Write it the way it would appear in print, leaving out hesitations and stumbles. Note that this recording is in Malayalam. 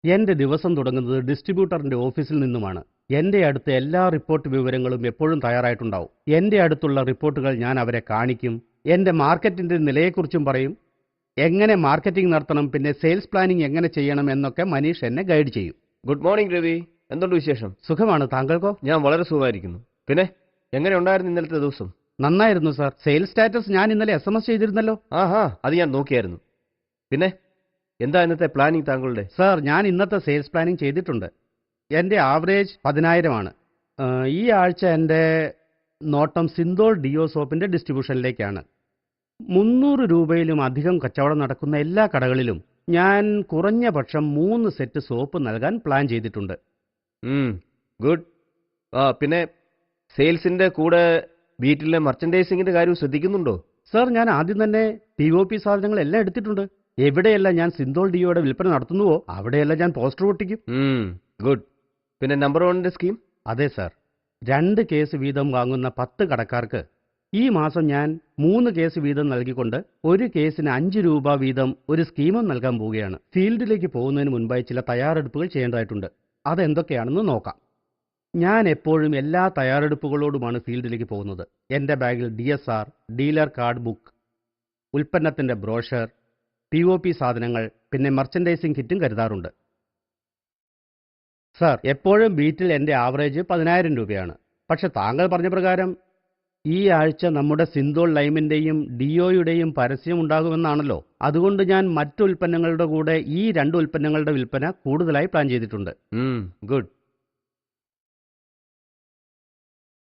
എന്റെ ദിവസം തുടങ്ങുന്നത് ഡിസ്ട്രിബ്യൂട്ടറിന്റെ ഓഫീസിൽ നിന്നുമാണ്. എന്റെ അടുത്ത് എല്ലാ റിപ്പോർട്ട് വിവരങ്ങളും എപ്പോഴും തയ്യാറായിട്ടുണ്ടാവും. എന്റെ അടുത്തുള്ള റിപ്പോർട്ടുകൾ ഞാൻ അവരെ കാണിക്കും. എന്റെ മാർക്കറ്റിന്റെ നിലയെക്കുറിച്ചും പറയും. എങ്ങനെ മാർക്കറ്റിംഗ് നടത്തണം, പിന്നെ സെയിൽസ് പ്ലാനിംഗ് എങ്ങനെ ചെയ്യണം എന്നൊക്കെ മനീഷ് എന്നെ ഗൈഡ് ചെയ്യും. ഗുഡ് മോർണിംഗ് രവി, എന്തുണ്ട് വിശേഷം? സുഖമാണ്. താങ്കൾക്കോ? ഞാൻ വളരെ സുഖമായിരിക്കുന്നു. പിന്നെ എങ്ങനെ ഉണ്ടായിരുന്നു ഇന്നലത്തെ ദിവസം? നന്നായിരുന്നു സാർ. സെയിൽസ് സ്റ്റാറ്റസ് ഞാൻ ഇന്നലെ SMS ചെയ്തിരുന്നല്ലോ. ആഹാ, അത് ഞാൻ നോക്കിയായിരുന്നു. പിന്നെ എന്താ ഇന്നത്തെ പ്ലാനിംഗ് താങ്കളുടെ? സാർ, ഞാൻ ഇന്നത്തെ സെയിൽസ് പ്ലാനിംഗ് ചെയ്തിട്ടുണ്ട്. എന്റെ ആവറേജ് 10,000 ആണ്. ഈ ആഴ്ച എന്റെ നോട്ടം സിന്തോൾ ഡിയോ സോപ്പിന്റെ ഡിസ്ട്രിബ്യൂഷനിലേക്കാണ്. 300 രൂപയിലും അധികം കച്ചവടം നടക്കുന്ന എല്ലാ കടകളിലും ഞാൻ കുറഞ്ഞ പക്ഷം 3 സെറ്റ് സോപ്പ് നൽകാൻ പ്ലാൻ ചെയ്തിട്ടുണ്ട്. ഗുഡ്. പിന്നെ സെയിൽസിന്റെ കൂടെ വീട്ടിലെ മർച്ചൻഡൈസിങ്ങിന്റെ കാര്യം ശ്രദ്ധിക്കുന്നുണ്ടോ? സാർ, ഞാൻ ആദ്യം തന്നെ POP സാധനങ്ങളെല്ലാം എടുത്തിട്ടുണ്ട്. എവിടെയെല്ലാം ഞാൻ സിന്തോൾ ഡിയോയുടെ വിൽപ്പന നടത്തുന്നുവോ അവിടെയെല്ലാം ഞാൻ പോസ്റ്റർ ഒട്ടിക്കും. ഗുഡ്. പിന്നെ നമ്പർ 1ന്റെ സ്കീം? അതെ സാർ. 2 കേസ് വീതം വാങ്ങുന്ന 10 കടക്കാർക്ക് ഈ മാസം ഞാൻ 3 കേസ് വീതം നൽകിക്കൊണ്ട് ഒരു കേസിന് 5 രൂപ വീതം ഒരു സ്കീമും നൽകാൻ പോവുകയാണ്. ഫീൽഡിലേക്ക് പോകുന്നതിന് മുൻപായി ചില തയ്യാറെടുപ്പുകൾ ചെയ്യേണ്ടതായിട്ടുണ്ട്. അതെന്തൊക്കെയാണെന്ന് നോക്കാം. ഞാൻ എപ്പോഴും എല്ലാ തയ്യാറെടുപ്പുകളോടുമാണ് ഫീൽഡിലേക്ക് പോകുന്നത്. എന്റെ ബാഗിൽ DSR, ഡീലർ കാർഡ് ബുക്ക്, ഉൽപ്പന്നത്തിന്റെ ബ്രോഷർ, POP സാധനങ്ങൾ, പിന്നെ മർച്ചൻഡൈസിംഗ് കിറ്റും കരുതാറുണ്ട്. സാർ, എപ്പോഴും ബീറ്റിൽ എന്റെ ആവറേജ് 10,000 രൂപയാണ്. പക്ഷെ താങ്കൾ പറഞ്ഞ പ്രകാരം ഈ ആഴ്ച നമ്മുടെ സിന്തോൾ ലൈമിന്റെയും ഡിയോയുടെയും പരസ്യം ഉണ്ടാകുമെന്നാണല്ലോ. അതുകൊണ്ട് ഞാൻ മറ്റു ഉൽപ്പന്നങ്ങളുടെ കൂടെ ഈ 2 ഉൽപ്പന്നങ്ങളുടെ വിൽപ്പന കൂടുതലായി പ്ലാൻ ചെയ്തിട്ടുണ്ട്. ഗുഡ്.